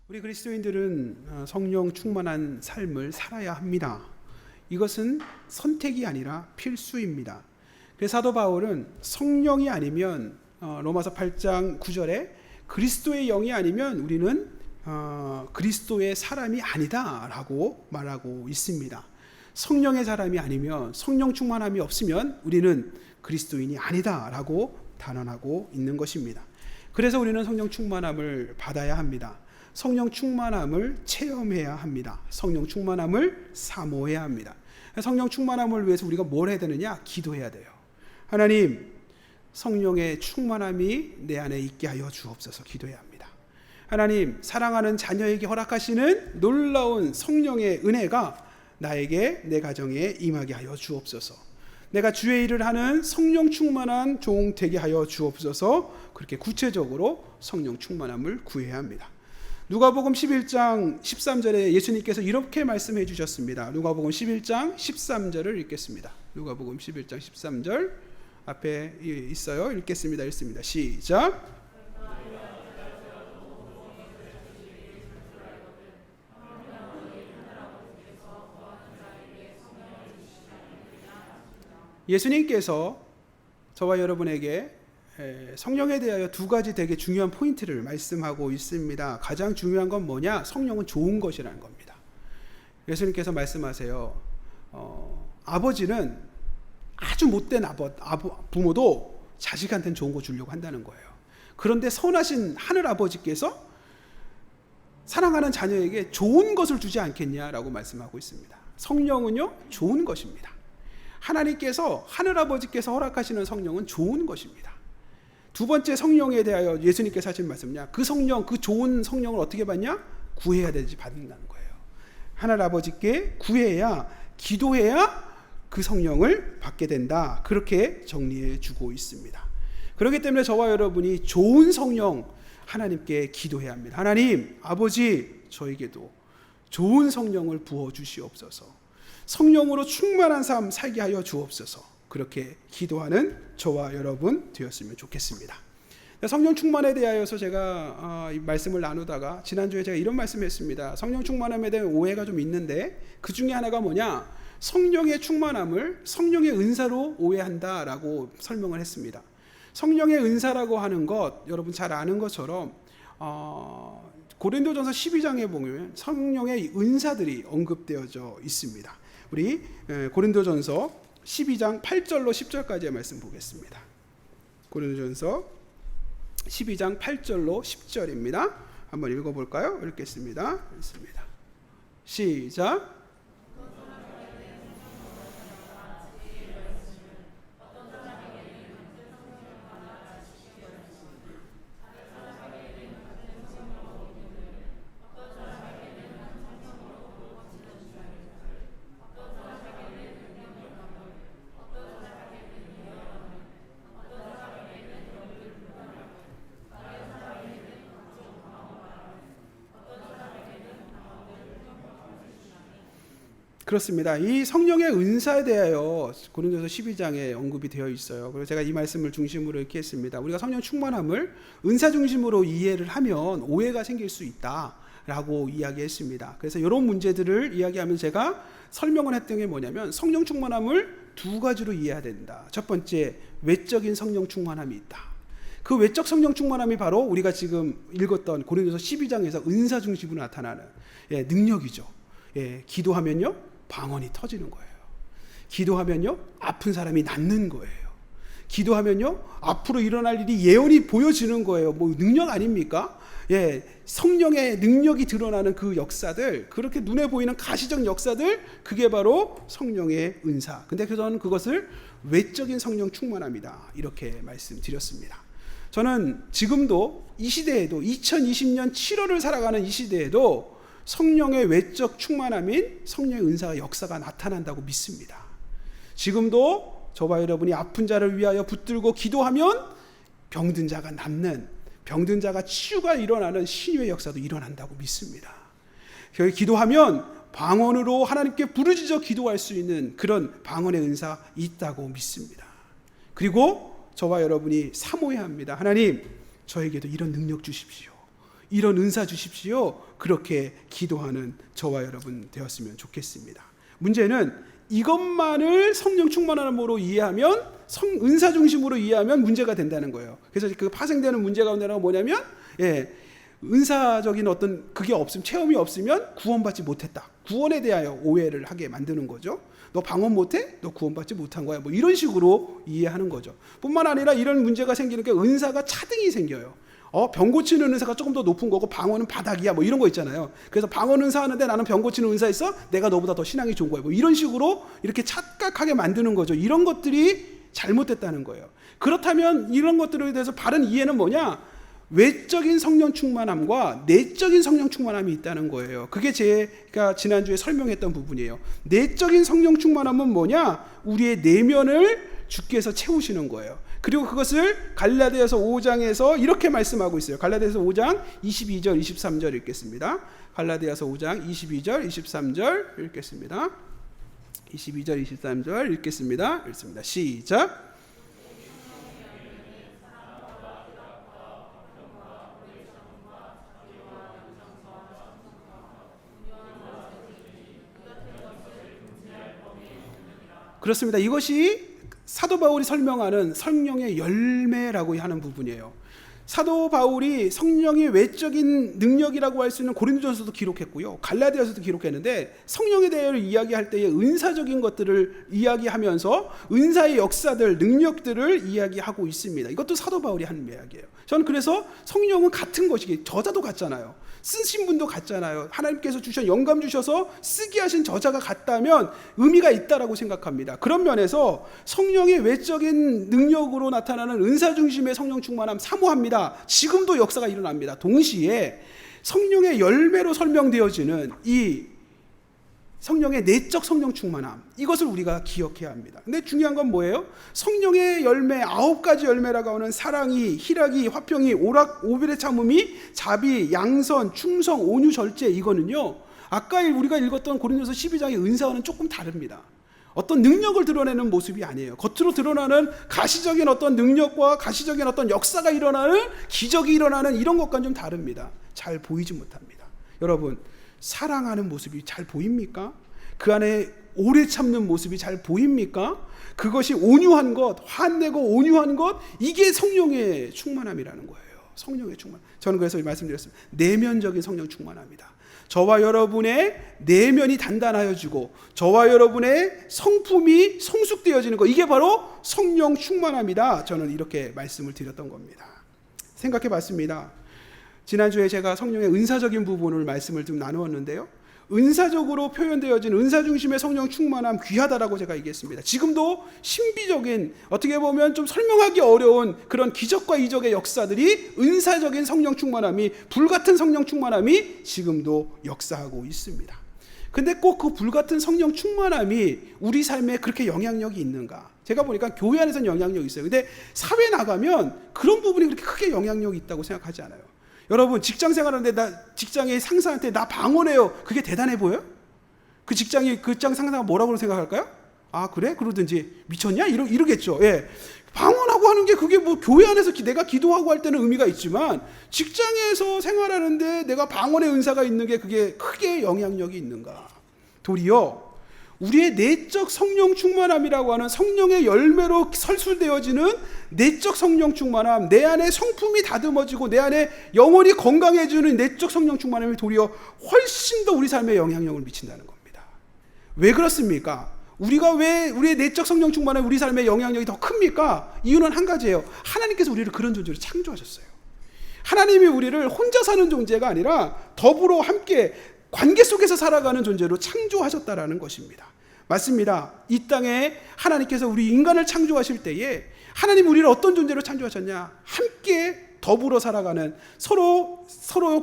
우리 그리스도인들은 성령 충만한 삶을 살아야 합니다. 이것은 선택이 아니라 필수입니다. 그래서 사도 바울은 성령이 아니면 로마서 8장 9절에 그리스도의 영이 아니면 우리는 그리스도의 사람이 아니다라고 말하고 있습니다. 성령의 사람이 아니면, 성령 충만함이 없으면 우리는 그리스도인이 아니다라고 단언하고 있는 것입니다. 그래서 우리는 성령 충만함을 받아야 합니다. 성령 충만함을 체험해야 합니다. 성령 충만함을 사모해야 합니다. 성령 충만함을 위해서 우리가 뭘 해야 되느냐? 기도해야 돼요. 하나님, 성령의 충만함이 내 안에 있게 하여 주옵소서. 기도해야 합니다. 하나님, 사랑하는 자녀에게 허락하시는 놀라운 성령의 은혜가 나에게, 내 가정에 임하게 하여 주옵소서. 내가 주의 일을 하는 성령 충만한 종 되게 하여 주옵소서. 그렇게 구체적으로 성령 충만함을 구해야 합니다. 누가복음 11장 13절에 예수님께서 이렇게 말씀해 주셨습니다. 누가복음 11장 13절을 읽겠습니다. 누가복음 11장 13절 앞에 있어요. 읽겠습니다. 읽습니다. 시작. 예수님께서 저와 여러분에게 성령에 대하여 두 가지 되게 중요한 포인트를 말씀하고 있습니다. 가장 중요한 건 뭐냐? 성령은 좋은 것이라는 겁니다. 예수님께서 말씀하세요. 아버지는 아주 못된 부모도 자식한테는 좋은 거 주려고 한다는 거예요. 그런데 선하신 하늘 아버지께서 사랑하는 자녀에게 좋은 것을 주지 않겠냐라고 말씀하고 있습니다. 성령은요, 좋은 것입니다. 하나님께서, 하늘 아버지께서 허락하시는 성령은 좋은 것입니다. 두 번째 성령에 대하여 예수님께서 하신 말씀이냐? 그 성령, 그 좋은 성령을 어떻게 받냐? 구해야 되지 받는다는 거예요. 하늘 아버지께 구해야, 기도해야 그 성령을 받게 된다. 그렇게 정리해 주고 있습니다. 그렇기 때문에 저와 여러분이 좋은 성령 하나님께 기도해야 합니다. 하나님, 아버지, 저에게도 좋은 성령을 부어 주시옵소서. 성령으로 충만한 삶 살게 하여 주옵소서. 그렇게 기도하는 저와 여러분 되었으면 좋겠습니다. 성령 충만에 대하여서 제가 말씀을 나누다가 지난주에 제가 이런 말씀을 했습니다. 성령 충만함에 대한 오해가 좀 있는데 그 중에 하나가 뭐냐? 성령의 충만함을 성령의 은사로 오해한다라고 설명을 했습니다. 성령의 은사라고 하는 것, 여러분 잘 아는 것처럼 고린도전서 12장에 보면 성령의 은사들이 언급되어져 있습니다. 우리 고린도전서 12장 8절로 10절까지의 말씀 보겠습니다. 고린도전서 12장 8절로 10절입니다. 한번 읽어볼까요? 읽겠습니다. 읽습니다. 시작. 그렇습니다. 이 성령의 은사에 대하여 고린도서 12장에 언급이 되어 있어요. 그래서 제가 이 말씀을 중심으로 이렇게 했습니다. 우리가 성령 충만함을 은사 중심으로 이해를 하면 오해가 생길 수 있다라고 이야기했습니다. 그래서 이런 문제들을 이야기하면 제가 설명을 했던 게 뭐냐면 성령 충만함을 두 가지로 이해해야 된다. 첫 번째, 외적인 성령 충만함이 있다. 그 외적 성령 충만함이 바로 우리가 지금 읽었던 고린도서 12장에서 은사 중심으로 나타나는 능력이죠. 기도하면요, 방언이 터지는 거예요. 기도하면요, 아픈 사람이 낫는 거예요. 기도하면요, 앞으로 일어날 일이 예언이 보여지는 거예요. 뭐 능력 아닙니까? 성령의 능력이 드러나는 그 역사들, 그렇게 눈에 보이는 가시적 역사들, 그게 바로 성령의 은사. 근데 저는 그것을 외적인 성령 충만함이다, 이렇게 말씀드렸습니다. 저는 지금도 이 시대에도 2020년 7월을 살아가는 이 시대에도 성령의 외적 충만함인 성령의 은사가 역사가 나타난다고 믿습니다. 지금도 저와 여러분이 아픈 자를 위하여 붙들고 기도하면 병든 자가 낫는, 병든 자가 치유가 일어나는 신유의 역사도 일어난다고 믿습니다. 기도하면 방언으로 하나님께 부르짖어 기도할 수 있는 그런 방언의 은사 있다고 믿습니다. 그리고 저와 여러분이 사모해야 합니다. 하나님, 저에게도 이런 능력 주십시오. 이런 은사 주십시오. 그렇게 기도하는 저와 여러분 되었으면 좋겠습니다. 문제는 이것만을 성령 충만함으로 이해하면, 은사 중심으로 이해하면 문제가 된다는 거예요. 그래서 그 파생되는 문제가 뭐냐면, 은사적인 어떤 그게 없으면, 체험이 없으면 구원받지 못했다. 구원에 대하여 오해를 하게 만드는 거죠. 너 방언 못해? 너 구원받지 못한 거야. 뭐 이런 식으로 이해하는 거죠. 뿐만 아니라 이런 문제가 생기는 게 은사가 차등이 생겨요. 병 고치는 은사가 조금 더 높은 거고 방언은 바닥이야. 뭐 이런 거 있잖아요. 그래서 방언 은사 하는데 나는 병 고치는 은사 있어? 내가 너보다 더 신앙이 좋은 거야. 뭐 이런 식으로 이렇게 착각하게 만드는 거죠. 이런 것들이 잘못됐다는 거예요. 그렇다면 이런 것들에 대해서 바른 이해는 뭐냐? 외적인 성령 충만함과 내적인 성령 충만함이 있다는 거예요. 그게 제가 지난주에 설명했던 부분이에요. 내적인 성령 충만함은 뭐냐? 우리의 내면을 주께서 채우시는 거예요. 그리고 그것을 갈라디아서 5장에서 이렇게 말씀하고 있어요. 갈라디아서 5장 22절 23절 읽겠습니다. 갈라디아서 5장 22절 23절 읽겠습니다. 22절 23절 읽겠습니다. 시작. 그렇습니다. 이것이 사도 바울이 설명하는 성령의 열매라고 하는 부분이에요. 사도 바울이 성령의 외적인 능력이라고 할 수 있는 고린도전서도 기록했고요, 갈라디아서도 기록했는데, 성령에 대해 이야기할 때의 은사적인 것들을 이야기하면서 은사의 역사들, 능력들을 이야기하고 있습니다. 이것도 사도 바울이 한 이야기예요. 저는 그래서 성령은 같은 것이기, 저자도 같잖아요. 쓰신 분도 같잖아요. 하나님께서 영감 주셔서 쓰게 하신 저자가 같다면 의미가 있다라고 생각합니다. 그런 면에서 성령의 외적인 능력으로 나타나는 은사 중심의 성령 충만함 사모합니다. 지금도 역사가 일어납니다. 동시에 성령의 열매로 설명되어지는 이 성령의 내적 성령 충만함, 이것을 우리가 기억해야 합니다. 근데 중요한 건 뭐예요? 성령의 열매, 9가지 열매라고 하는 사랑이, 희락이, 화평이, 오락, 오별의 참음이, 자비, 양선, 충성, 온유, 절제, 이거는요, 아까 우리가 읽었던 고린도서 12장의 은사와는 조금 다릅니다. 어떤 능력을 드러내는 모습이 아니에요. 겉으로 드러나는 가시적인 어떤 능력과 가시적인 어떤 역사가 일어나는, 기적이 일어나는 이런 것과는 좀 다릅니다. 잘 보이지 못합니다. 여러분, 사랑하는 모습이 잘 보입니까? 그 안에 오래 참는 모습이 잘 보입니까? 그것이 온유한 것, 화내고 온유한 것, 이게 성령의 충만함이라는 거예요. 성령의 충만. 저는 그래서 말씀드렸습니다. 내면적인 성령 충만합니다. 저와 여러분의 내면이 단단하여지고 저와 여러분의 성품이 성숙되어지는 것, 이게 바로 성령 충만함이다. 저는 이렇게 말씀을 드렸던 겁니다. 생각해 봤습니다. 지난주에 제가 성령의 은사적인 부분을 말씀을 좀 나누었는데요, 은사적으로 표현되어진 은사 중심의 성령 충만함 귀하다라고 제가 얘기했습니다. 지금도 신비적인, 어떻게 보면 좀 설명하기 어려운 그런 기적과 이적의 역사들이, 은사적인 성령 충만함이, 불같은 성령 충만함이 지금도 역사하고 있습니다. 근데 꼭 그 불같은 성령 충만함이 우리 삶에 그렇게 영향력이 있는가? 제가 보니까 교회 안에서는 영향력이 있어요. 근데 사회 나가면 그런 부분이 그렇게 크게 영향력이 있다고 생각하지 않아요. 여러분, 직장 생활하는데 직장의 상사한테 나 방언해요. 그게 대단해 보여요? 그 직장 상사가 뭐라고 생각할까요? 아, 그래? 그러든지 미쳤냐? 이러겠죠. 예. 방언하고 하는 게 그게 뭐 교회 안에서 내가 기도하고 할 때는 의미가 있지만, 직장에서 생활하는데 내가 방언의 은사가 있는 게 그게 크게 영향력이 있는가? 도리어 우리의 내적 성령 충만함이라고 하는 성령의 열매로 설술되어지는 내적 성령 충만함, 내 안에 성품이 다듬어지고 내 안에 영혼이 건강해지는 내적 성령 충만함이 도리어 훨씬 더 우리 삶에 영향력을 미친다는 겁니다. 왜 그렇습니까? 우리가 왜 우리의 내적 성령 충만함이 우리 삶에 영향력이 더 큽니까? 이유는 한 가지예요. 하나님께서 우리를 그런 존재로 창조하셨어요. 하나님이 우리를 혼자 사는 존재가 아니라 더불어 함께 관계 속에서 살아가는 존재로 창조하셨다라는 것입니다. 맞습니다. 이 땅에 하나님께서 우리 인간을 창조하실 때에 하나님 우리를 어떤 존재로 창조하셨냐? 함께 더불어 살아가는, 서로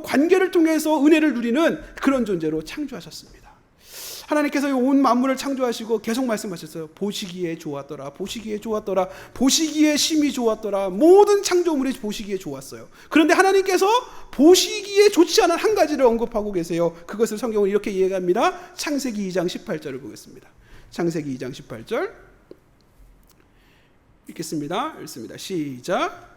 관계를 통해서 은혜를 누리는 그런 존재로 창조하셨습니다. 하나님께서 온 만물을 창조하시고 계속 말씀하셨어요. 보시기에 좋았더라, 보시기에 좋았더라, 보시기에 심히 좋았더라. 모든 창조물이 보시기에 좋았어요. 그런데 하나님께서 보시기에 좋지 않은 한 가지를 언급하고 계세요. 그것을 성경은 이렇게 이해합니다. 창세기 2장 18절을 보겠습니다. 창세기 2장 18절 읽겠습니다. 시작.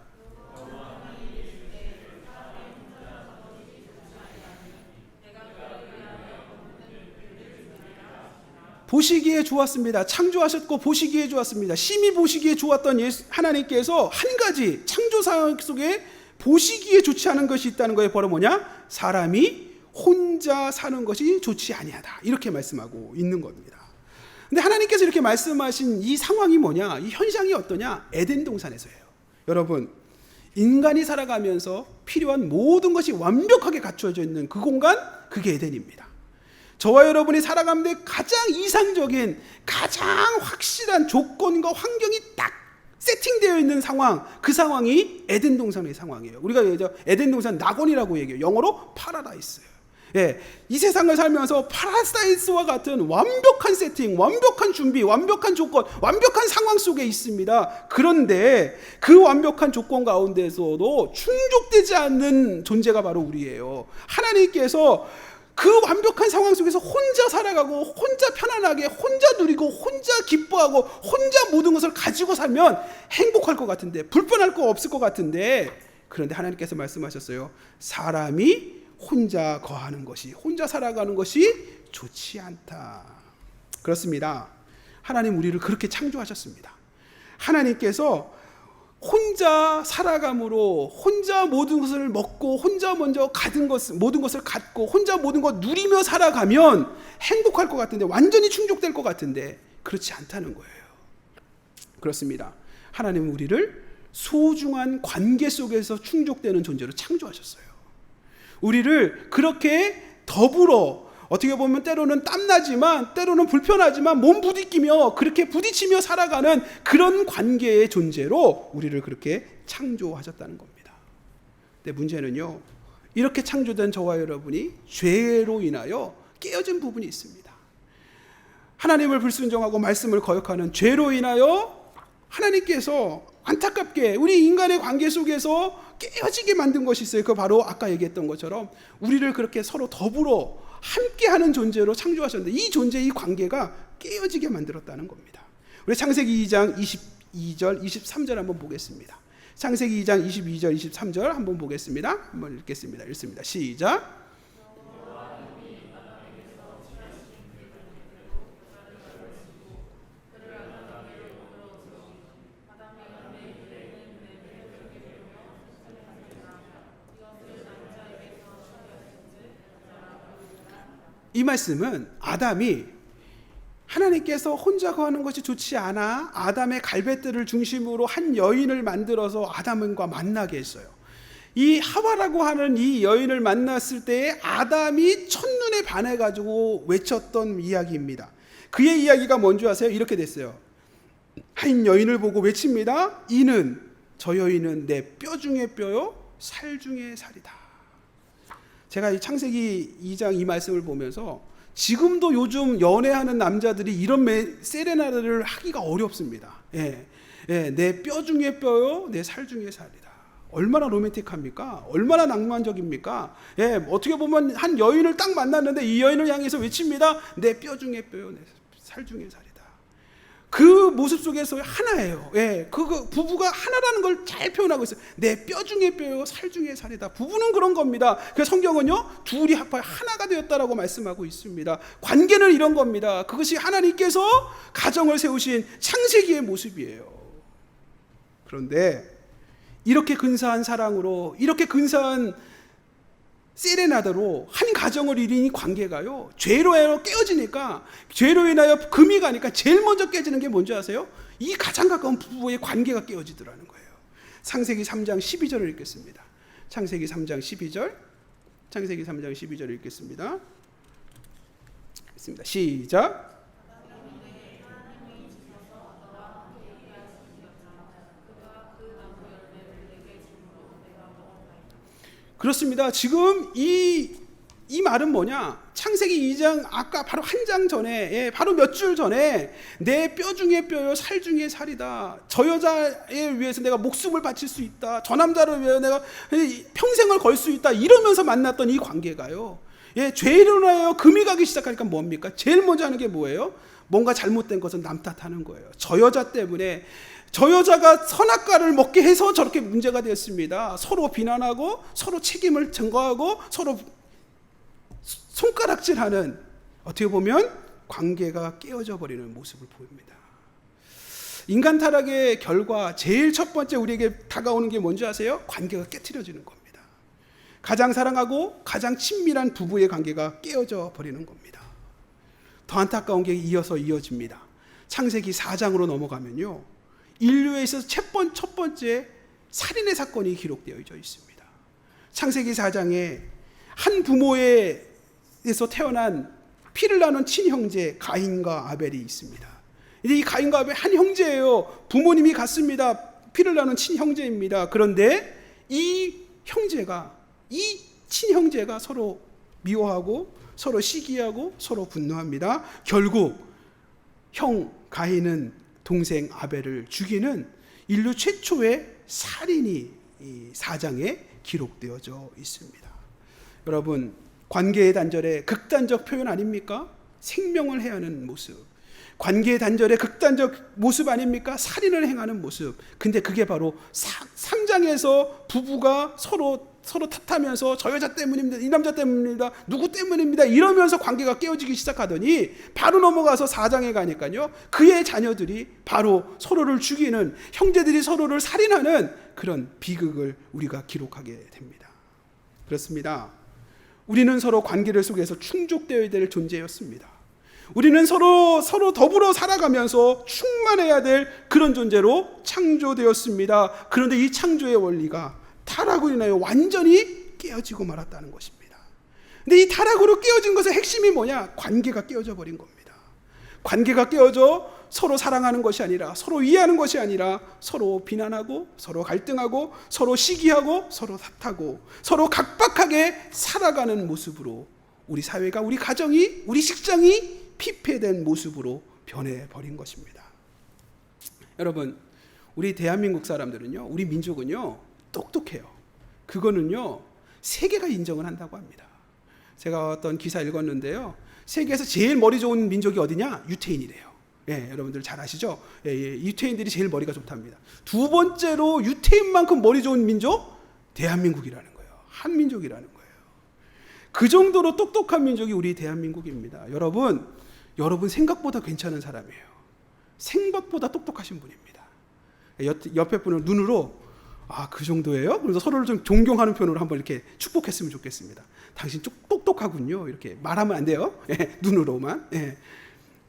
보시기에 좋았습니다. 창조하셨고 보시기에 좋았습니다. 심히 보시기에 좋았던 하나님께서 한 가지 창조 상황 속에 보시기에 좋지 않은 것이 있다는 거예요. 바로 뭐냐? 사람이 혼자 사는 것이 좋지 아니하다. 이렇게 말씀하고 있는 겁니다. 근데 하나님께서 이렇게 말씀하신 이 상황이 뭐냐? 이 현상이 어떠냐? 에덴 동산에서예요. 여러분, 인간이 살아가면서 필요한 모든 것이 완벽하게 갖춰져 있는 그 공간, 그게 에덴입니다. 저와 여러분이 살아가는데 가장 이상적인, 가장 확실한 조건과 환경이 딱 세팅되어 있는 상황, 그 상황이 에덴 동산의 상황이에요. 우리가 에덴 동산 낙원이라고 얘기해요. 영어로 파라다이스예요. 예, 이 세상을 살면서 파라다이스와 같은 완벽한 세팅, 완벽한 준비, 완벽한 조건, 완벽한 상황 속에 있습니다. 그런데 그 완벽한 조건 가운데서도 충족되지 않는 존재가 바로 우리예요. 하나님께서 그 완벽한 상황 속에서 혼자 살아가고 혼자 편안하게 혼자 누리고 혼자 기뻐하고 혼자 모든 것을 가지고 살면 행복할 것 같은데, 불편할 거 없을 것 같은데, 그런데 하나님께서 말씀하셨어요. 사람이 혼자 거하는 것이, 혼자 살아가는 것이 좋지 않다. 그렇습니다. 하나님 우리를 그렇게 창조하셨습니다. 하나님께서 혼자 살아감으로 혼자 모든 것을 먹고 혼자 먼저 모든 것을 갖고 혼자 모든 것 누리며 살아가면 행복할 것 같은데, 완전히 충족될 것 같은데 그렇지 않다는 거예요. 그렇습니다. 하나님은 우리를 소중한 관계 속에서 충족되는 존재로 창조하셨어요. 우리를 그렇게 더불어, 어떻게 보면 때로는 땀나지만 때로는 불편하지만 몸 부딪히며 그렇게 부딪히며 살아가는 그런 관계의 존재로 우리를 그렇게 창조하셨다는 겁니다. 근데 문제는요, 이렇게 창조된 저와 여러분이 죄로 인하여 깨어진 부분이 있습니다. 하나님을 불순종하고 말씀을 거역하는 죄로 인하여 하나님께서 안타깝게 우리 인간의 관계 속에서 깨어지게 만든 것이 있어요. 그 바로 아까 얘기했던 것처럼 우리를 그렇게 서로 더불어 함께하는 존재로 창조하셨는데, 이 존재, 이 관계가 깨어지게 만들었다는 겁니다. 우리 창세기 2장 22절 23절 한번 보겠습니다. 창세기 2장 22절 23절 한번 보겠습니다. 한번 읽겠습니다. 읽습니다. 시작. 이 말씀은 아담이 하나님께서 혼자 거하는 것이 좋지 않아 아담의 갈배들을 중심으로 한 여인을 만들어서 아담과 만나게 했어요. 이 하와라고 하는 이 여인을 만났을 때에 아담이 첫눈에 반해가지고 외쳤던 이야기입니다. 그의 이야기가 뭔지 아세요? 이렇게 됐어요. 한 여인을 보고 외칩니다. 이는, 저 여인은 내 뼈 중에 뼈요 살 중에 살이다. 제가 이 창세기 2장 이 말씀을 보면서 지금도 요즘 연애하는 남자들이 이런 세레나데를 하기가 어렵습니다. 내 뼈 중에 뼈요, 내 살 중에 살이다. 얼마나 로맨틱합니까? 얼마나 낭만적입니까? 어떻게 보면 한 여인을 딱 만났는데 이 여인을 향해서 외칩니다. 내 뼈 중에 뼈요, 내 살 중에 살이다. 그 모습 속에서 하나예요. 그 부부가 하나라는 걸 잘 표현하고 있어요. 내 뼈 중에 뼈요, 살 중에 살이다. 부부는 그런 겁니다. 그래서 성경은요, 둘이 합하여 하나가 되었다라고 말씀하고 있습니다. 관계는 이런 겁니다. 그것이 하나님께서 가정을 세우신 창세기의 모습이에요. 그런데 이렇게 근사한 사랑으로, 이렇게 근사한 세레나데로 한 가정을 이룬 이 관계가요, 죄로 인하여 깨어지니까, 죄로 인하여 금이 가니까 제일 먼저 깨지는 게 뭔지 아세요? 이 가장 가까운 부부의 관계가 깨어지더라는 거예요. 창세기 3장 12절을 읽겠습니다. 창세기 3장 12절, 창세기 3장 12절 읽겠습니다. 시작. 그렇습니다. 지금 이 말은 뭐냐? 창세기 2장 아까 바로 한 장 전에, 바로 몇 줄 전에 내 뼈 중에 뼈요, 살 중에 살이다. 저 여자에 위해서 내가 목숨을 바칠 수 있다. 저 남자를 위해 내가 평생을 걸 수 있다. 이러면서 만났던 이 관계가요, 죄로 인하여 금이 가기 시작하니까 뭡니까? 제일 먼저 하는 게 뭐예요? 뭔가 잘못된 것은 남 탓하는 거예요. 저 여자 때문에, 저 여자가 선악과를 먹게 해서 저렇게 문제가 되었습니다. 서로 비난하고 서로 책임을 전가하고 서로 손가락질하는, 어떻게 보면 관계가 깨어져 버리는 모습을 보입니다. 인간 타락의 결과 제일 첫 번째 우리에게 다가오는 게 뭔지 아세요? 관계가 깨트려지는 겁니다. 가장 사랑하고 가장 친밀한 부부의 관계가 깨어져 버리는 겁니다. 더 안타까운 게 이어집니다. 창세기 4장으로 넘어가면요, 인류에 있어서 첫 번째 살인의 사건이 기록되어 있습니다. 창세기 4장에 한 부모에서 태어난 피를 나눈 친형제 가인과 아벨이 있습니다. 이제 이 가인과 아벨 한 형제예요. 부모님이 같습니다. 피를 나눈 친형제입니다. 그런데 이 친형제가 서로 미워하고 서로 시기하고 서로 분노합니다. 결국 형 가인은 동생 아벨을 죽이는 인류 최초의 살인이 이 4장에 기록되어져 있습니다. 여러분, 관계의 단절의 극단적 표현 아닙니까? 생명을 해하는 모습. 관계의 단절의 극단적 모습 아닙니까? 살인을 행하는 모습. 근데 그게 바로 3장에서 부부가 서로 탓하면서 저 여자 때문입니다, 이 남자 때문입니다, 누구 때문입니다 이러면서 관계가 깨어지기 시작하더니 바로 넘어가서 4장에 가니까요, 그의 자녀들이 바로 서로를 죽이는, 형제들이 서로를 살인하는 그런 비극을 우리가 기록하게 됩니다. 그렇습니다. 우리는 서로 관계를 속에서 충족되어야 될 존재였습니다. 우리는 서로 더불어 살아가면서 충만해야 될 그런 존재로 창조되었습니다. 그런데 이 창조의 원리가 타락으로 인하여 완전히 깨어지고 말았다는 것입니다. 근데 이 타락으로 깨어진 것의 핵심이 뭐냐? 관계가 깨어져 버린 겁니다. 관계가 깨어져 서로 사랑하는 것이 아니라, 서로 이해하는 것이 아니라 서로 비난하고 서로 갈등하고 서로 시기하고 서로 탓하고 서로 각박하게 살아가는 모습으로 우리 사회가, 우리 가정이, 우리 직장이 피폐된 모습으로 변해버린 것입니다. 여러분, 우리 대한민국 사람들은요, 우리 민족은요 똑똑해요. 그거는요 세계가 인정을 한다고 합니다. 제가 어떤 기사 읽었는데요, 세계에서 제일 머리 좋은 민족이 어디냐? 유태인이래요. 예, 여러분들 잘 아시죠? 예, 유태인들이 제일 머리가 좋답니다. 두 번째로 유태인만큼 머리 좋은 민족? 대한민국이라는 거예요. 한민족이라는 거예요. 그 정도로 똑똑한 민족이 우리 대한민국입니다. 여러분 생각보다 괜찮은 사람이에요. 생각보다 똑똑하신 분입니다. 옆에 분을 눈으로 그 정도예요? 그래서 서로를 좀 존경하는 표현으로 한번 이렇게 축복했으면 좋겠습니다. 당신 좀 똑똑하군요. 이렇게 말하면 안 돼요. 예, 눈으로만. 예.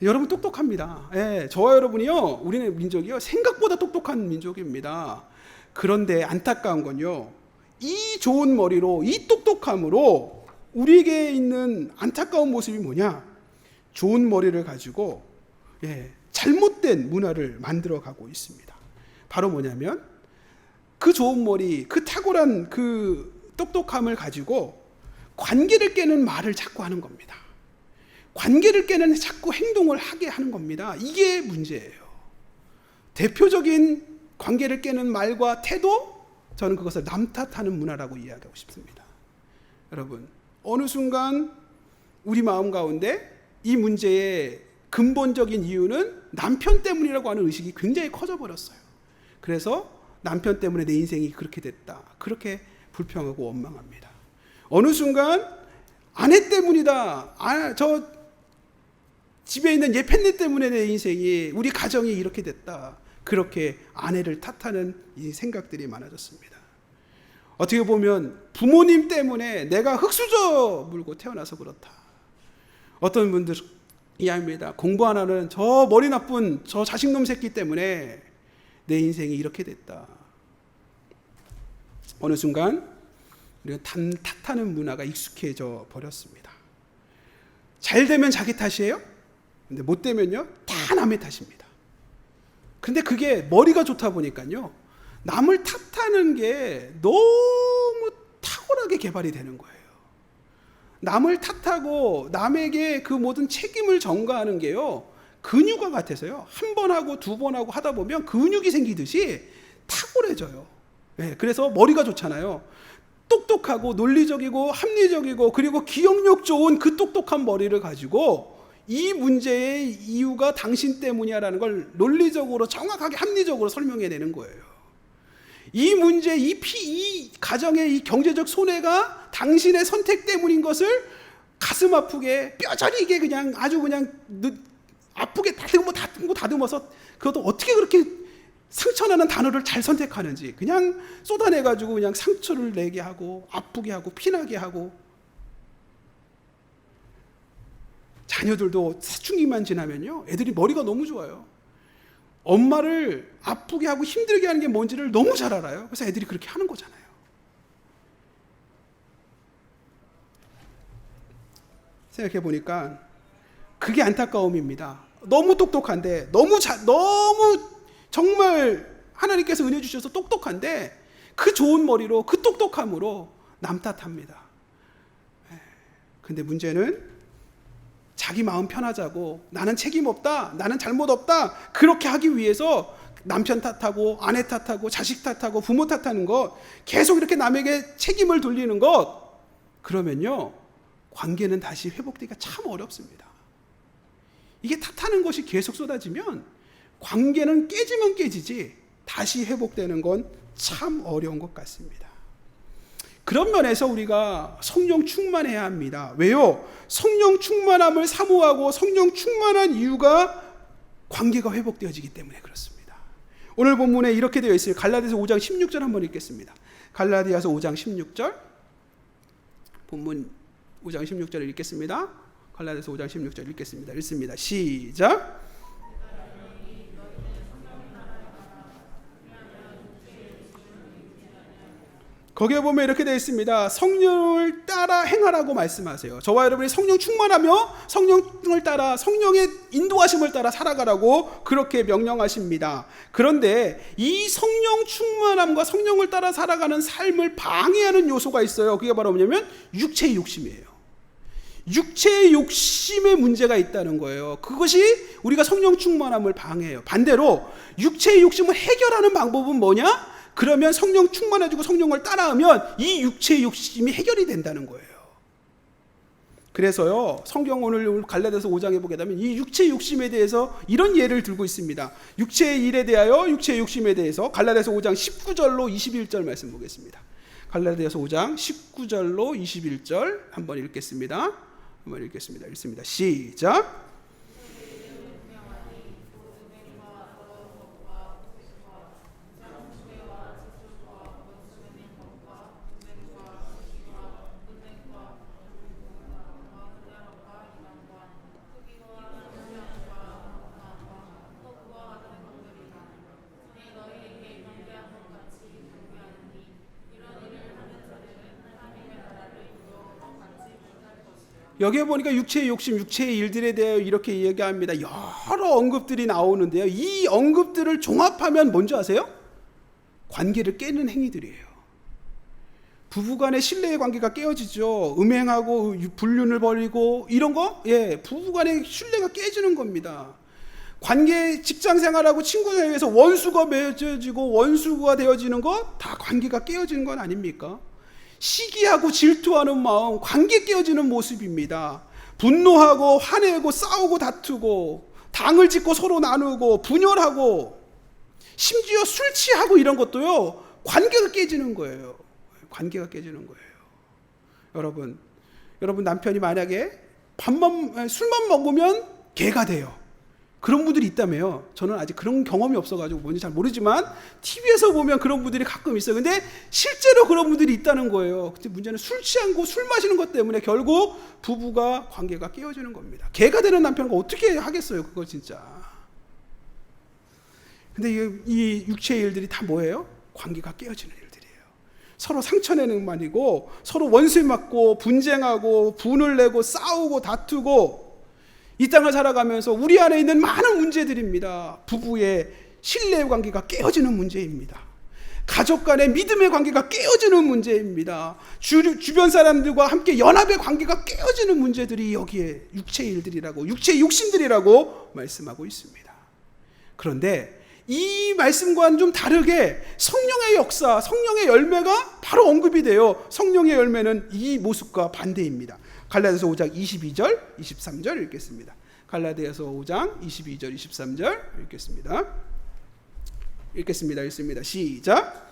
여러분 똑똑합니다. 예, 저와 여러분이요, 우리는 민족이요 생각보다 똑똑한 민족입니다. 그런데 안타까운 건요, 이 좋은 머리로, 이 똑똑함으로 우리에게 있는 안타까운 모습이 뭐냐? 좋은 머리를 가지고 잘못된 문화를 만들어가고 있습니다. 바로 뭐냐면 그 좋은 머리, 그 탁월한 그 똑똑함을 가지고 관계를 깨는 말을 자꾸 하는 겁니다. 관계를 깨는 자꾸 행동을 하게 하는 겁니다. 이게 문제예요. 대표적인 관계를 깨는 말과 태도, 저는 그것을 남 탓하는 문화라고 이야기하고 싶습니다. 여러분, 어느 순간 우리 마음 가운데 이 문제의 근본적인 이유는 남편 때문이라고 하는 의식이 굉장히 커져버렸어요. 그래서 남편 때문에 내 인생이 그렇게 됐다, 그렇게 불평하고 원망합니다. 어느 순간 아내 때문이다, 저 집에 있는 얘 팬네 때문에 내 인생이, 우리 가정이 이렇게 됐다, 그렇게 아내를 탓하는 이 생각들이 많아졌습니다. 어떻게 보면 부모님 때문에 내가 흙수저 물고 태어나서 그렇다. 어떤 분들 이야기합니다. 공부 안 하는 저 머리 나쁜 저 자식놈 새끼 때문에 내 인생이 이렇게 됐다. 어느 순간 우리가 탓하는 문화가 익숙해져 버렸습니다. 잘 되면 자기 탓이에요. 근데 못 되면요 다 남의 탓입니다. 근데 그게 머리가 좋다 보니까요, 남을 탓하는 게 너무 탁월하게 개발이 되는 거예요. 남을 탓하고 남에게 그 모든 책임을 전가하는 게요, 근육과 같아서요, 한 번 하고 두 번 하고 하다 보면 근육이 생기듯이 탁월해져요. 네, 그래서 머리가 좋잖아요. 똑똑하고 논리적이고 합리적이고 그리고 기억력 좋은 그 똑똑한 머리를 가지고 이 문제의 이유가 당신 때문이야라는 걸 논리적으로 정확하게 합리적으로 설명해내는 거예요. 이 문제, 이 가정의 이 경제적 손해가 당신의 선택 때문인 것을 가슴 아프게 뼈저리 이게 그냥 아주 그냥 아프게 다듬어서 그것도 어떻게 그렇게 상처나는 단어를 잘 선택하는지 그냥 쏟아내가지고 그냥 상처를 내게 하고 아프게 하고 피나게 하고. 자녀들도 사춘기만 지나면요 애들이 머리가 너무 좋아요. 엄마를 아프게 하고 힘들게 하는 게 뭔지를 너무 잘 알아요. 그래서 애들이 그렇게 하는 거잖아요. 생각해 보니까 그게 안타까움입니다. 너무 똑똑한데 너무 정말 하나님께서 은혜 주셔서 똑똑한데 그 좋은 머리로 그 똑똑함으로 남 탓합니다. 근데 문제는 자기 마음 편하자고 나는 책임 없다, 나는 잘못 없다 그렇게 하기 위해서 남편 탓하고 아내 탓하고 자식 탓하고 부모 탓하는 것, 계속 이렇게 남에게 책임을 돌리는 것, 그러면요 관계는 다시 회복되기가 참 어렵습니다. 이게 탓하는 것이 계속 쏟아지면 관계는 깨지면 깨지지 다시 회복되는 건 참 어려운 것 같습니다. 그런 면에서 우리가 성령 충만해야 합니다. 왜요? 성령 충만함을 사모하고 성령 충만한 이유가 관계가 회복되어지기 때문에 그렇습니다. 오늘 본문에 이렇게 되어 있어요. 갈라디아서 5장 16절 한번 읽겠습니다. 갈라디아서 5장 16절 본문 5장 16절을 읽겠습니다. 갈라디아서 5장 16절 읽겠습니다. 읽습니다. 시작. 거기에 보면 이렇게 되어 있습니다. 성령을 따라 행하라고 말씀하세요. 저와 여러분이 성령 충만하며 성령을 따라 성령의 인도하심을 따라 살아가라고 그렇게 명령하십니다. 그런데 이 성령 충만함과 성령을 따라 살아가는 삶을 방해하는 요소가 있어요. 그게 바로 뭐냐면 육체의 욕심이에요. 육체의 욕심에 문제가 있다는 거예요. 그것이 우리가 성령 충만함을 방해해요. 반대로 육체의 욕심을 해결하는 방법은 뭐냐? 그러면 성령 충만해지고 성령을 따라하면 이 육체의 욕심이 해결이 된다는 거예요. 그래서요 성경 오늘 갈라디아서 5장에 보게 되면 이 육체의 욕심에 대해서 이런 예를 들고 있습니다. 육체의 일에 대하여 육체의 욕심에 대해서 갈라디아서 5장 19절로 21절 말씀 보겠습니다. 갈라디아서 5장 19절로 21절 한번 읽겠습니다. 읽습니다. 시작. 여기에 보니까 육체의 욕심, 육체의 일들에 대해 이렇게 얘기합니다. 여러 언급들이 나오는데요. 이 언급들을 종합하면 뭔지 아세요? 관계를 깨는 행위들이에요. 부부간의 신뢰의 관계가 깨어지죠. 음행하고 불륜을 벌이고 이런 거, 부부간의 신뢰가 깨지는 겁니다. 관계, 직장생활하고 친구 사이에서 원수가 맺어지고 원수가 되어지는 거 다 관계가 깨어지는 건 아닙니까? 시기하고 질투하는 마음, 관계 깨어지는 모습입니다. 분노하고 화내고 싸우고 다투고 당을 짓고 서로 나누고 분열하고 심지어 술 취하고 이런 것도요 관계가 깨지는 거예요. 관계가 깨지는 거예요. 여러분 남편이 만약에 술만 먹으면 개가 돼요. 그런 분들이 있다며요. 저는 아직 그런 경험이 없어가지고 뭔지 잘 모르지만 TV에서 보면 그런 분들이 가끔 있어요. 근데 실제로 그런 분들이 있다는 거예요. 근데 문제는 술 취한 거, 술 마시는 것 때문에 결국 부부가 관계가 깨어지는 겁니다. 개가 되는 남편과 어떻게 하겠어요, 그거 진짜. 근데 이 육체의 일들이 다 뭐예요? 관계가 깨어지는 일들이에요. 서로 상처내는 말이고 서로 원수에 맞고 분쟁하고 분을 내고 싸우고 다투고 이 땅을 살아가면서 우리 안에 있는 많은 문제들입니다. 부부의 신뢰의 관계가 깨어지는 문제입니다. 가족 간의 믿음의 관계가 깨어지는 문제입니다. 주변 사람들과 함께 연합의 관계가 깨어지는 문제들이 여기에 육체의 일들이라고, 육체의 욕심들이라고 말씀하고 있습니다. 그런데 이 말씀과는 좀 다르게 성령의 역사, 성령의 열매가 바로 언급이 돼요. 성령의 열매는 이 모습과 반대입니다. 갈라디아서 5장 22절, 23절 읽겠습니다. 갈라디아서 5장 22절, 23절 읽겠습니다. 읽습니다. 시작.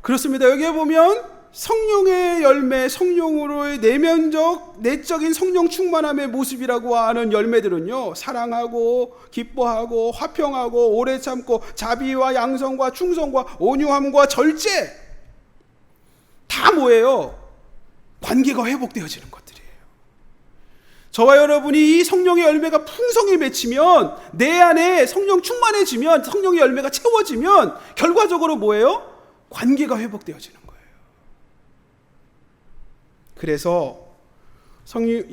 그렇습니다. 여기에 보면 성령의 열매, 성령으로의 내적인 성령 충만함의 모습이라고 하는 열매들은요, 사랑하고 기뻐하고 화평하고 오래 참고 자비와 양성과 충성과 온유함과 절제, 다 뭐예요? 관계가 회복되어지는 것들이에요. 저와 여러분이 이 성령의 열매가 풍성히 맺히면, 내 안에 성령 충만해지면, 성령의 열매가 채워지면 결과적으로 뭐예요? 관계가 회복되어지는 거예요. 그래서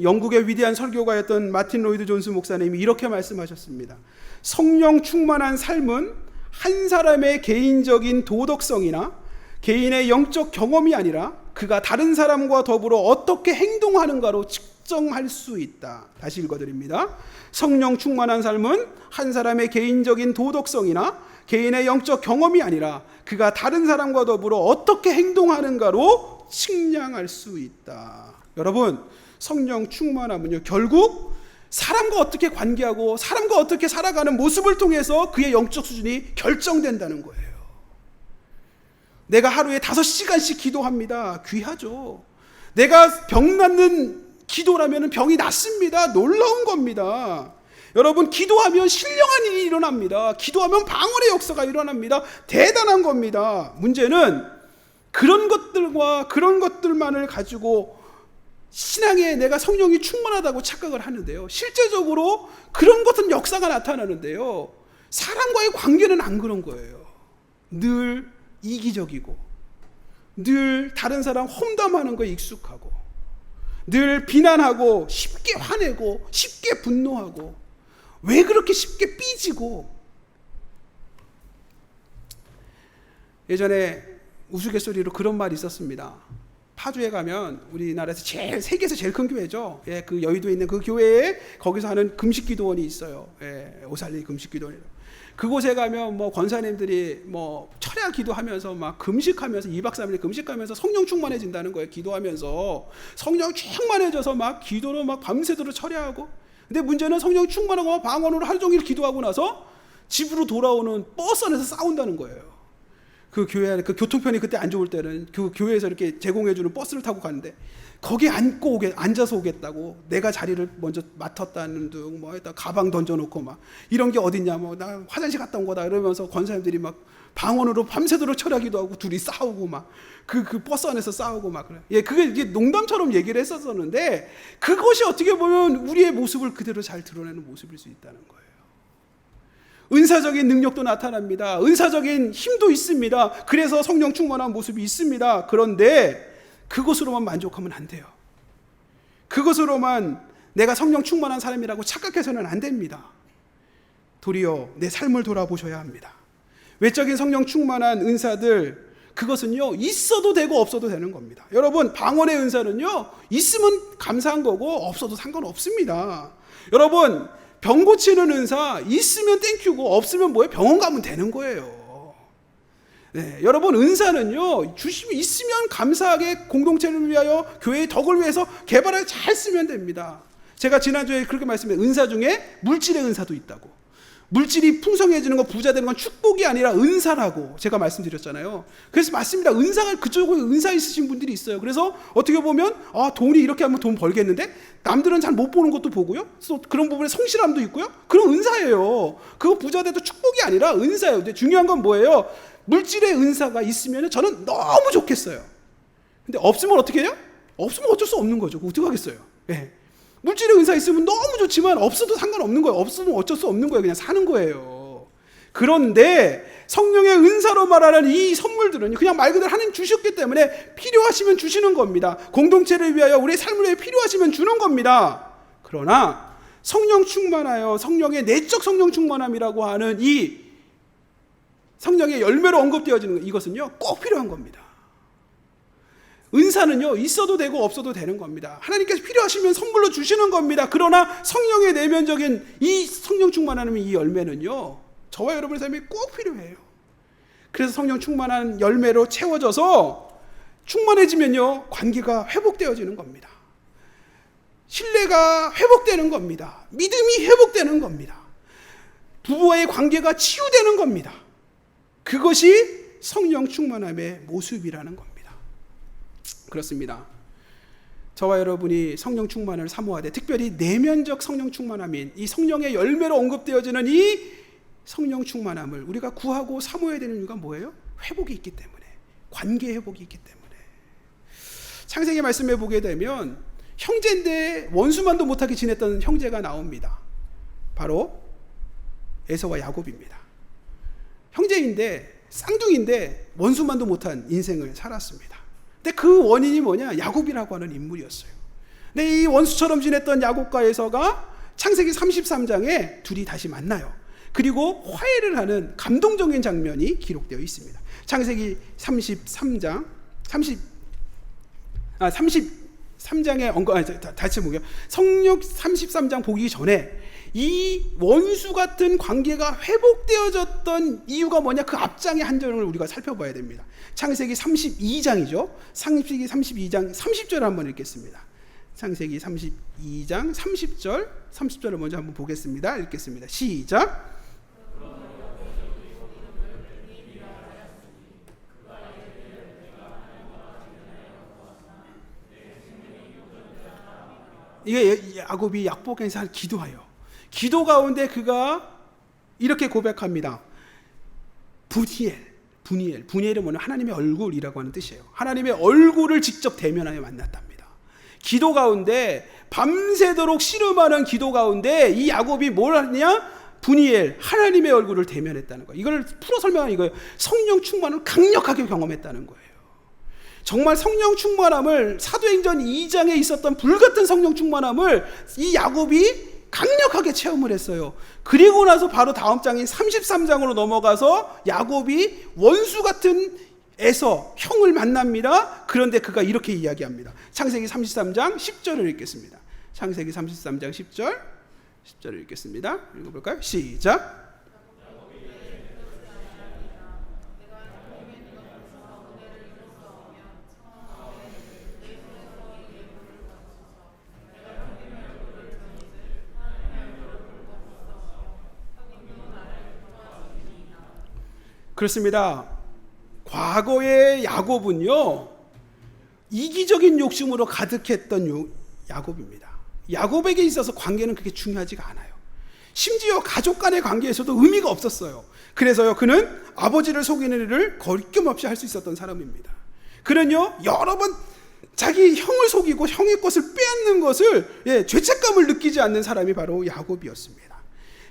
영국의 위대한 설교가였던 마틴 로이드 존스 목사님이 이렇게 말씀하셨습니다. 성령 충만한 삶은 한 사람의 개인적인 도덕성이나 개인의 영적 경험이 아니라 그가 다른 사람과 더불어 어떻게 행동하는가로 측정할 수 있다. 다시 읽어드립니다. 성령 충만한 삶은 한 사람의 개인적인 도덕성이나 개인의 영적 경험이 아니라 그가 다른 사람과 더불어 어떻게 행동하는가로 측량할 수 있다. 여러분, 성령 충만함은요, 결국 사람과 어떻게 관계하고 사람과 어떻게 살아가는 모습을 통해서 그의 영적 수준이 결정된다는 거예요. 내가 하루에 5시간씩 기도합니다. 귀하죠. 내가 병 낫는 기도라면 병이 낫습니다. 놀라운 겁니다. 여러분, 기도하면 신령한 일이 일어납니다. 기도하면 방언의 역사가 일어납니다. 대단한 겁니다. 문제는 그런 것들만을 가지고 신앙에 내가 성령이 충만하다고 착각을 하는데요, 실제적으로 그런 것은 역사가 나타나는데요, 사람과의 관계는 안 그런 거예요. 늘 이기적이고, 늘 다른 사람 험담하는 거에 익숙하고, 늘 비난하고, 쉽게 화내고, 쉽게 분노하고, 왜 그렇게 쉽게 삐지고. 예전에 우스갯소리로 그런 말이 있었습니다. 파주에 가면 우리나라에서 세계에서 제일 큰 교회죠. 예, 그 여의도에 있는 그 교회에 거기서 하는 금식기도원이 있어요. 예, 오살리 금식기도원. 그곳에 가면 뭐 권사님들이 뭐 철야 기도하면서 막 금식하면서 2박 3일 금식하면서 성령 충만해진다는 거예요. 기도하면서 성령 충만해져서 막 기도로 막 밤새도록 철야하고. 근데 문제는 성령 충만하고 방언으로 하루 종일 기도하고 나서 집으로 돌아오는 버스 안에서 싸운다는 거예요. 그 교회 안에 그 교통편이 그때 안 좋을 때는 그 교회에서 이렇게 제공해주는 버스를 타고 가는데 거기에 앉아서 오겠다고, 내가 자리를 먼저 맡았다는 둥, 뭐 했다 가방 던져놓고 막 이런 게 어딨냐, 뭐 나 화장실 갔다 온 거다 이러면서 권사님들이 막 방언으로 밤새도록 철야기도 하고 둘이 싸우고 막 그 버스 안에서 싸우고 막 그래. 예, 이게 농담처럼 얘기를 했었는데 그것이 어떻게 보면 우리의 모습을 그대로 잘 드러내는 모습일 수 있다는 거예요. 은사적인 능력도 나타납니다. 은사적인 힘도 있습니다. 그래서 성령 충만한 모습이 있습니다. 그런데 그것으로만 만족하면 안 돼요. 그것으로만 내가 성령 충만한 사람이라고 착각해서는 안 됩니다. 도리어 내 삶을 돌아보셔야 합니다. 외적인 성령 충만한 은사들, 그것은요, 있어도 되고 없어도 되는 겁니다. 여러분, 방언의 은사는요, 있으면 감사한 거고 없어도 상관없습니다. 여러분, 병 고치는 은사 있으면 땡큐고 없으면 뭐예요? 병원 가면 되는 거예요. 네, 여러분, 은사는요, 주심이 있으면 감사하게 공동체를 위하여 교회의 덕을 위해서 개발하여 잘 쓰면 됩니다. 제가 지난주에 그렇게 말씀드렸는데, 은사 중에 물질의 은사도 있다고. 물질이 풍성해지는 건, 부자 되는 건 축복이 아니라 은사라고 제가 말씀드렸잖아요. 그래서 맞습니다. 은사가, 그쪽에 은사 있으신 분들이 있어요. 그래서 어떻게 보면 돈이 이렇게 하면 돈 벌겠는데 남들은 잘 못 보는 것도 보고요. 그래서 그런 부분에 성실함도 있고요. 그런 은사예요. 그거 부자 돼도 축복이 아니라 은사예요. 근데 중요한 건 뭐예요? 물질의 은사가 있으면 저는 너무 좋겠어요. 근데 없으면 어떻게 해요? 없으면 어쩔 수 없는 거죠. 어떻게 하겠어요? 네. 물질의 은사 있으면 너무 좋지만 없어도 상관없는 거예요. 없으면 어쩔 수 없는 거예요. 그냥 사는 거예요. 그런데 성령의 은사로 말하는 이 선물들은 그냥 말 그대로 하나님 주셨기 때문에 필요하시면 주시는 겁니다. 공동체를 위하여, 우리의 삶을 위해 필요하시면 주는 겁니다. 그러나 성령 충만하여 성령의 내적 성령 충만함이라고 하는 이 성령의 열매로 언급되어지는 것, 이것은요 꼭 필요한 겁니다. 은사는요 있어도 되고 없어도 되는 겁니다. 하나님께서 필요하시면 선물로 주시는 겁니다. 그러나 성령의 내면적인 이 성령 충만함의 이 열매는요 저와 여러분의 삶에 꼭 필요해요. 그래서 성령 충만한 열매로 채워져서 충만해지면요 관계가 회복되어지는 겁니다. 신뢰가 회복되는 겁니다. 믿음이 회복되는 겁니다. 부부와의 관계가 치유되는 겁니다. 그것이 성령 충만함의 모습이라는 겁니다. 그렇습니다. 저와 여러분이 성령 충만을 사모하되 특별히 내면적 성령 충만함인 이 성령의 열매로 언급되어지는 이 성령 충만함을 우리가 구하고 사모해야 되는 이유가 뭐예요? 회복이 있기 때문에, 관계 회복이 있기 때문에. 창세기 말씀에 보게 되면 형제인데 원수만도 못하게 지냈던 형제가 나옵니다. 바로 에서와 야곱입니다. 형제인데 쌍둥이인데 원수만도 못한 인생을 살았습니다. 근데 그 원인이 뭐냐? 야곱이라고 하는 인물이었어요. 근데 이 원수처럼 지냈던 야곱과 에서가 창세기 33장에 둘이 다시 만나요. 그리고 화해를 하는 감동적인 장면이 기록되어 있습니다. 창세기 33장에 다시 보게요. 성령 33장 보기 전에 이 원수 같은 관계가 회복되어졌던 이유가 뭐냐? 그 앞장의 한 절을 우리가 살펴봐야 됩니다. 창세기 32장이죠. 창세기 32장 30절을 한번 읽겠습니다. 창세기 32장 30절을 먼저 한번 보겠습니다. 읽겠습니다. 시작. 이게 야곱이 약복에서 기도해요. 기도 가운데 그가 이렇게 고백합니다. 분이엘은 뭐냐? 하나님의 얼굴이라고 하는 뜻이에요. 하나님의 얼굴을 직접 대면하여 만났답니다. 기도 가운데 밤새도록 씨름하는 기도 가운데 이 야곱이 뭘 하느냐? 분이엘, 하나님의 얼굴을 대면했다는 거예요. 이걸 풀어 설명하는 이거예요. 성령 충만을 강력하게 경험했다는 거예요. 정말 성령 충만함을 사도행전 2장에 있었던 불같은 성령 충만함을 이 야곱이 강력하게 체험을 했어요. 그리고 나서 바로 다음 장인 33장으로 넘어가서 야곱이 원수 같은 에서 형을 만납니다. 그런데 그가 이렇게 이야기합니다. 창세기 33장 10절을 읽겠습니다. 창세기 33장 10절을 읽겠습니다. 읽어볼까요? 시작. 그렇습니다. 과거의 야곱은요, 이기적인 욕심으로 가득했던 야곱입니다. 야곱에게 있어서 관계는 그렇게 중요하지가 않아요. 심지어 가족 간의 관계에서도 의미가 없었어요. 그래서요, 그는 아버지를 속이는 일을 거리낌없이 할 수 있었던 사람입니다. 그는요, 여러 번 자기 형을 속이고 형의 것을 빼앗는 것을 죄책감을 느끼지 않는 사람이 바로 야곱이었습니다.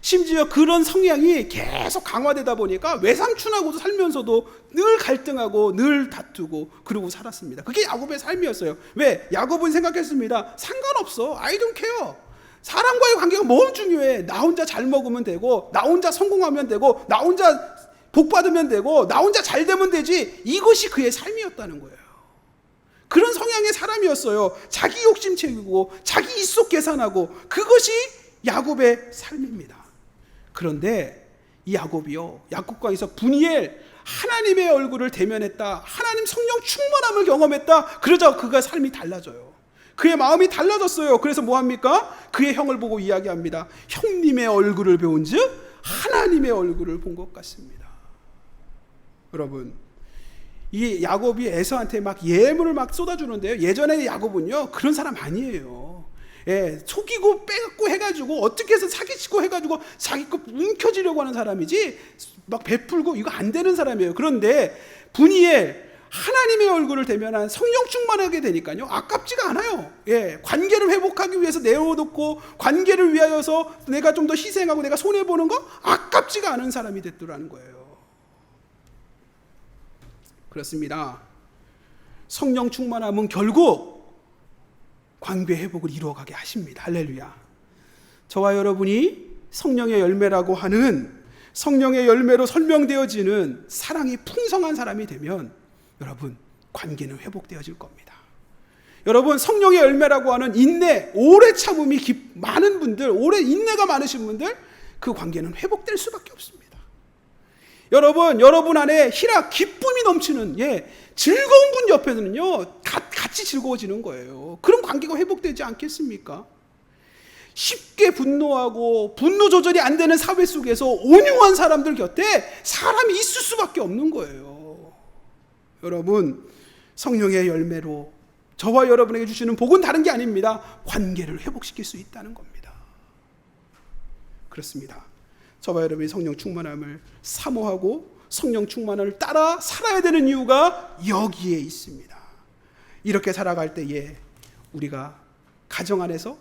심지어 그런 성향이 계속 강화되다 보니까 외삼촌하고도 살면서도 늘 갈등하고 늘 다투고 그러고 살았습니다. 그게 야곱의 삶이었어요. 왜? 야곱은 생각했습니다. 상관없어. I don't care. 사람과의 관계가 뭐 중요해. 나 혼자 잘 먹으면 되고, 나 혼자 성공하면 되고, 나 혼자 복 받으면 되고, 나 혼자 잘 되면 되지. 이것이 그의 삶이었다는 거예요. 그런 성향의 사람이었어요. 자기 욕심 채우고 자기 입속 계산하고, 그것이 야곱의 삶입니다. 그런데 이 야곱이요, 야곱과에서 분이엘, 하나님의 얼굴을 대면했다. 하나님 성령 충만함을 경험했다. 그러자 그가 삶이 달라져요. 그의 마음이 달라졌어요. 그래서 뭐합니까? 그의 형을 보고 이야기합니다. 형님의 얼굴을 배운 즉 하나님의 얼굴을 본 것 같습니다. 여러분, 이 야곱이 에서한테 막 예물을 막 쏟아주는데요, 예전에 야곱은요 그런 사람 아니에요. 속이고 빼갖고 해가지고 어떻게 해서 사기치고 해가지고 자기 거 움켜쥐려고 하는 사람이지 막 베풀고 이거 안 되는 사람이에요. 그런데 분이엘, 하나님의 얼굴을 대면한 성령 충만하게 되니까요 아깝지가 않아요. 관계를 회복하기 위해서 내어놓고 관계를 위하여서 내가 좀 더 희생하고 내가 손해보는 거 아깝지가 않은 사람이 됐더라는 거예요. 그렇습니다. 성령 충만함은 결국 관계 회복을 이루어가게 하십니다. 할렐루야. 저와 여러분이 성령의 열매라고 하는, 성령의 열매로 설명되어지는 사랑이 풍성한 사람이 되면 여러분 관계는 회복되어질 겁니다. 여러분, 성령의 열매라고 하는 인내, 오래 참음이 많은 분들, 오래 인내가 많으신 분들, 그 관계는 회복될 수밖에 없습니다. 여러분 안에 희락, 기쁨이 넘치는 즐거운 분 옆에는요 같이 즐거워지는 거예요. 그런 관계가 회복되지 않겠습니까? 쉽게 분노하고 분노 조절이 안 되는 사회 속에서 온유한 사람들 곁에 사람이 있을 수밖에 없는 거예요. 여러분, 성령의 열매로 저와 여러분에게 주시는 복은 다른 게 아닙니다. 관계를 회복시킬 수 있다는 겁니다. 그렇습니다. 저와 여러분이 성령 충만함을 사모하고 성령 충만함을 따라 살아야 되는 이유가 여기에 있습니다. 이렇게 살아갈 때에 우리가 가정 안에서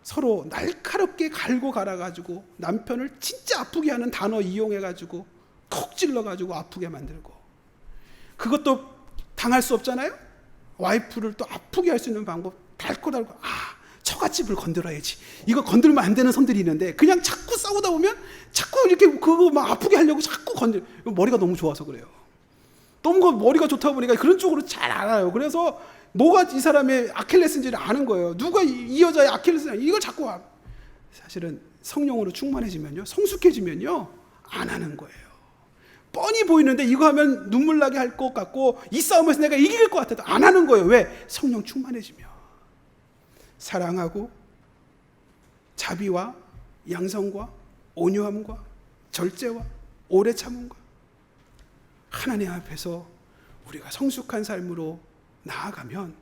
서로 날카롭게 갈고 갈아가지고 남편을 진짜 아프게 하는 단어 이용해가지고 콕 찔러가지고 아프게 만들고, 그것도 당할 수 없잖아요. 와이프를 또 아프게 할 수 있는 방법 달고 처갓집을 건드려야지. 이거 건들면 안 되는 선들이 있는데 그냥 자꾸 싸우다 보면 자꾸 이렇게 그거 막 아프게 하려고 자꾸 머리가 너무 좋아서 그래요. 너무 머리가 좋다 보니까 그런 쪽으로 잘 알아요. 그래서 뭐가 이 사람의 아킬레스인지를 아는 거예요. 누가 이 여자의 아킬레스냐, 이걸 자꾸 사실은 성령으로 충만해지면요, 성숙해지면요, 안 하는 거예요. 뻔히 보이는데 이거 하면 눈물 나게 할 것 같고 이 싸움에서 내가 이길 것 같아도 안 하는 거예요. 왜? 성령 충만해지면. 사랑하고 자비와 양성과 온유함과 절제와 오래 참음과 하나님 앞에서 우리가 성숙한 삶으로 나아가면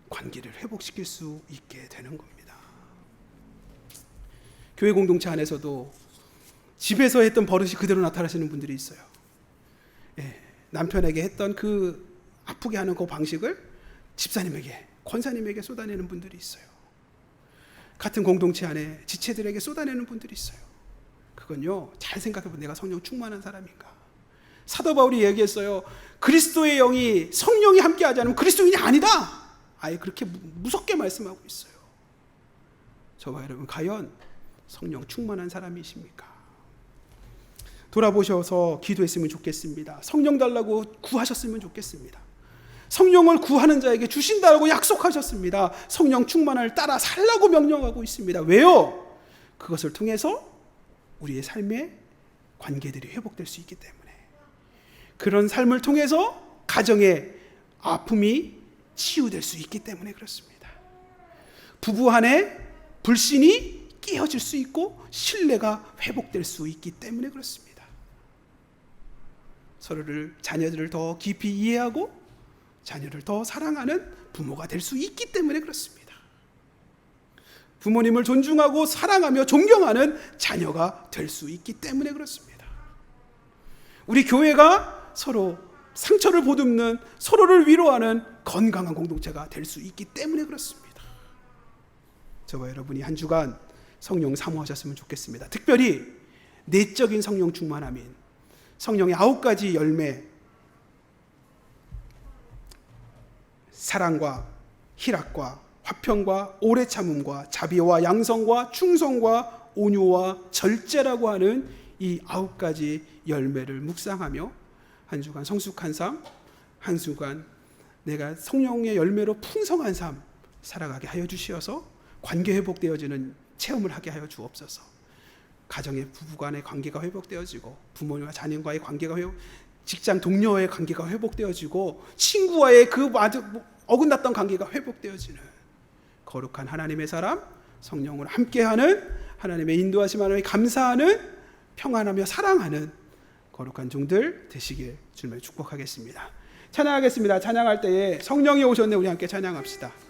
관계를 회복시킬 수 있게 되는 겁니다. 교회 공동체 안에서도 집에서 했던 버릇이 그대로 나타나시는 분들이 있어요. 남편에게 했던 그 아프게 하는 그 방식을 집사님에게, 권사님에게 쏟아내는 분들이 있어요. 같은 공동체 안에 지체들에게 쏟아내는 분들이 있어요. 그건요, 잘 생각해보면 내가 성령 충만한 사람인가. 사도 바울이 얘기했어요. 그리스도의 영이, 성령이 함께하지 않으면 그리스도인이 아니다. 아예 그렇게 무섭게 말씀하고 있어요. 저와 여러분, 과연 성령 충만한 사람이십니까? 돌아보셔서 기도했으면 좋겠습니다. 성령 달라고 구하셨으면 좋겠습니다. 성령을 구하는 자에게 주신다고 약속하셨습니다. 성령 충만을 따라 살라고 명령하고 있습니다. 왜요? 그것을 통해서 우리의 삶의 관계들이 회복될 수 있기 때문에, 그런 삶을 통해서 가정의 아픔이 치유될 수 있기 때문에 그렇습니다. 부부 안에 불신이 깨어질 수 있고 신뢰가 회복될 수 있기 때문에 그렇습니다. 서로를, 자녀들을 더 깊이 이해하고 자녀를 더 사랑하는 부모가 될 수 있기 때문에 그렇습니다. 부모님을 존중하고 사랑하며 존경하는 자녀가 될 수 있기 때문에 그렇습니다. 우리 교회가 서로 상처를 보듬는, 서로를 위로하는 건강한 공동체가 될 수 있기 때문에 그렇습니다. 저와 여러분이 한 주간 성령 사모하셨으면 좋겠습니다. 특별히 내적인 성령 충만함인 성령의 9가지 열매, 사랑과 희락과 화평과 오래 참음과 자비와 양성과 충성과 온유와 절제라고 하는 이 9가지 열매를 묵상하며 한 주간 성숙한 삶, 한 주간 내가 성령의 열매로 풍성한 삶 살아가게 하여 주시어서 관계 회복되어지는 체험을 하게 하여 주옵소서. 가정의 부부간의 관계가 회복되어지고, 부모님과 자녀과의 관계가 직장 동료와의 관계가 회복되어지고, 친구와의 그 어긋났던 관계가 회복되어지는 거룩한 하나님의 사람, 성령으로 함께하는, 하나님의 인도하심 하나님에 감사하는, 평안하며 사랑하는 거룩한 종들 되시길 주님을 축복하겠습니다. 찬양하겠습니다. 찬양할 때에 성령이 오셨네, 우리 함께 찬양합시다.